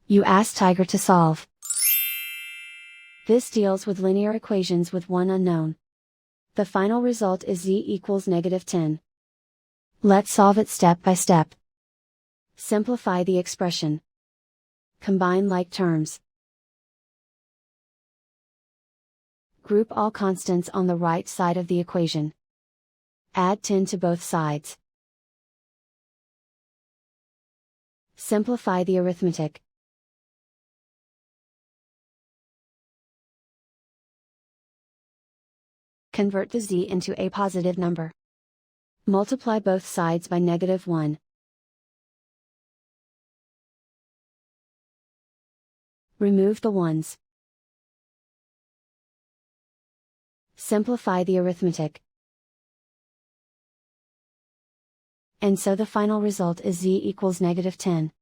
You ask Tiger to solve. This deals with linear equations with one unknown. The final result is z equals -10. Let's solve it step by step. Simplify the expression. Combine like terms. Group all constants on the right side of the equation. Add 10 to both sides. Simplify the arithmetic. Convert the z into a positive number. Multiply both sides by -1. Remove the ones. Simplify the arithmetic. And so the final result is z equals -10.